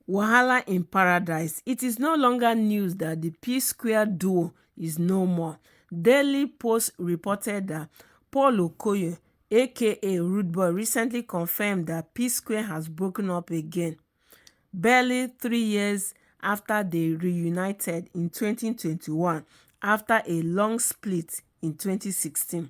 Wahala in paradise. It is no longer news that the P-Square duo is no more. Daily Post reported that Paul Okoye, aka Rude Boy, recently confirmed that P-Square has broken up again, barely 3 years after they reunited in 2021 after a long split in 2016.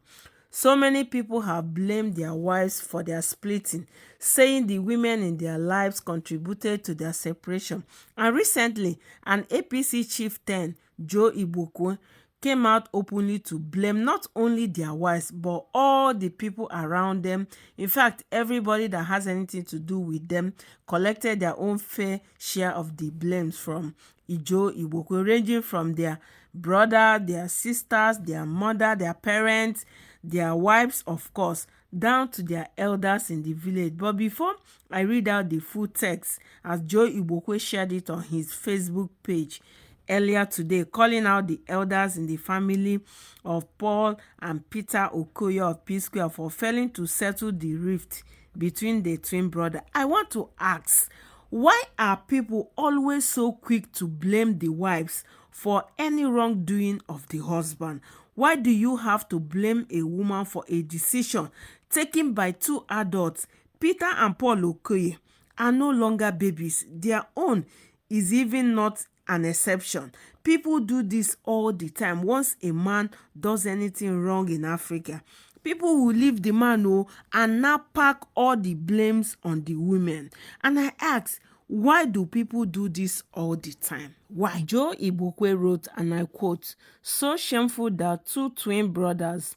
So many people have blamed their wives for their splitting, saying the women in their lives contributed to their separation. And recently, an APC chieftain, Joe Igbokwe, came out openly to blame not only their wives but all the people around them. In fact, everybody that has anything to do with them collected their own fair share of the blames from Joe Igbokwe, ranging from their brother, their sisters, their mother, their parents, their wives, of course, down to their elders in the village. But before I read out the full text, as Joe Igbokwe shared it on his Facebook page earlier today, calling out the elders in the family of Paul and Peter Okoye of P-Square for failing to settle the rift between the twin brothers, I want to ask, why are people always so quick to blame the wives for any wrongdoing of the husband? Why do you have to blame a woman for a decision taken by two adults? Peter and Paul Okoye are no longer babies. Their own is even not an exception. People do this all the time. Once a man does anything wrong in Africa, people will leave the man and now pack all the blames on the women. And I ask, why do people do this all the time? Why? Joe Igbokwe wrote, and I quote, "So shameful that two twin brothers,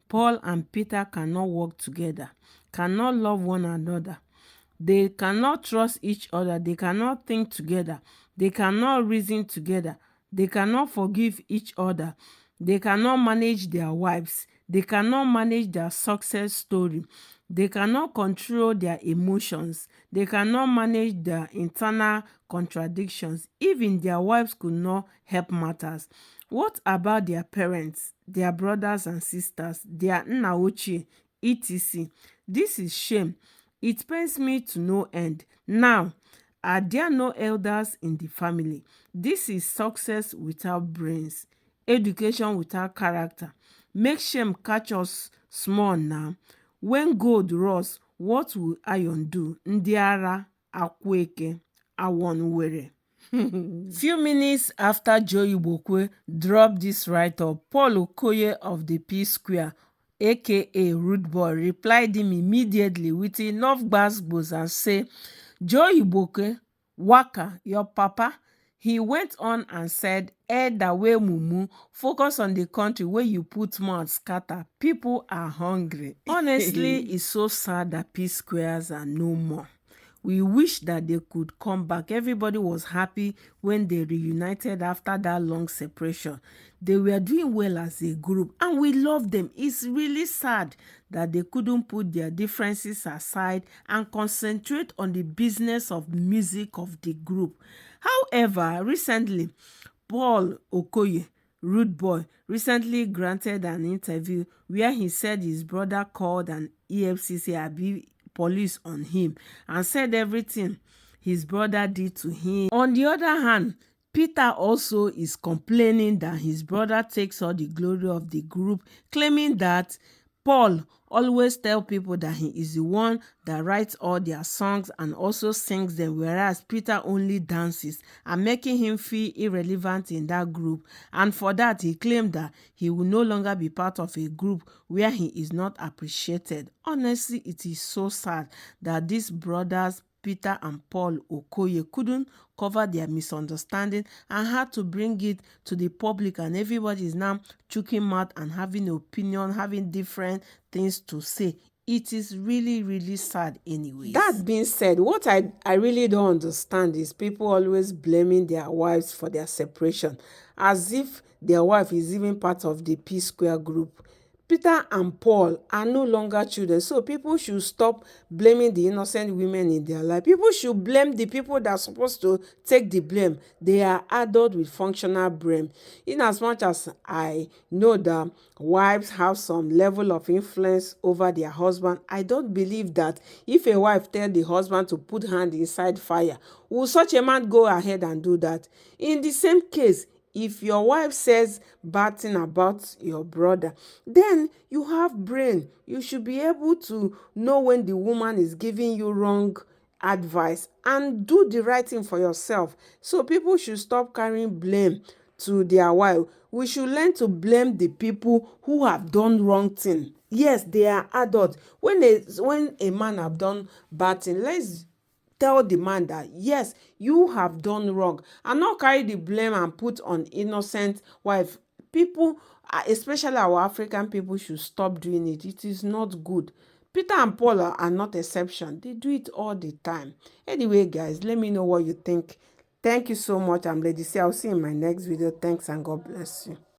Paul and Peter, cannot work together, cannot love one another. They cannot trust each other. They cannot think together. They cannot reason together. They cannot forgive each other. They cannot manage their wives. They cannot manage their success story. They cannot control their emotions. They cannot manage their internal contradictions. Even their wives could not help matters. What about their parents, their brothers and sisters, their nna ochie, etc.? This is shame. It pains me to no end. Now, are there no elders in the family? This is success without brains, education without character. Make shame catch us small now. When gold rust, what will iron do? Ndị ara akweke awonwere." Few minutes after Joe Igbokwe dropped this write-up, Paul Okoye of the P-Square, aka Rude Boy, replied him immediately with enough gbasgbos and say, "Joe Igbokwe, waka, your papa." He went on and said, "Elder wey mumu, focus on the country where you put mouth scatter. People are hungry." Honestly, it's so sad that P-Squares are no more. We wish that they could come back. Everybody was happy when they reunited after that long separation. They were doing well as a group and we love them. It's really sad that they couldn't put their differences aside and concentrate on the business of music of the group. However, recently, Paul Okoye, Rude Boy, recently granted an interview where he said his brother called an EFCC police on him and said everything his brother did to him. On the other hand, Peter also is complaining that his brother takes all the glory of the group, claiming that Paul always tells people that he is the one that writes all their songs and also sings them, whereas Peter only dances, and making him feel irrelevant in that group. And for that, he claimed that he will no longer be part of a group where he is not appreciated. Honestly, it is so sad that these brothers, Peter and Paul Okoye, couldn't cover their misunderstanding and had to bring it to the public, and everybody is now choking mouth and having an opinion, having different things to say. It is really, really sad anyway. That being said, what I really don't understand is people always blaming their wives for their separation, as if their wife is even part of the P-Square group. Peter and Paul are no longer children, so people should stop blaming the innocent women in their life. People should blame the people that are supposed to take the blame. They are adults with functional brain. In as much as I know that wives have some level of influence over their husband, I don't believe that if a wife tell the husband to put hand inside fire, will such a man go ahead and do that? In the same case, if your wife says bad thing about your brother, then you have brain. You should be able to know when the woman is giving you wrong advice and do the right thing for yourself. So people should stop carrying blame to their wife. We should learn to blame the people who have done wrong thing. Yes, they are adults. When a man have done bad thing, let's tell the man that yes, you have done wrong, and not carry the blame and put on innocent wife. People, especially our African people, should stop doing it. It is not good. Peter and Paul are not exception. They do it all the time. Anyway, guys, let me know what you think. Thank you so much. I'm Lady C. I'll see you in my next video. Thanks and God bless you.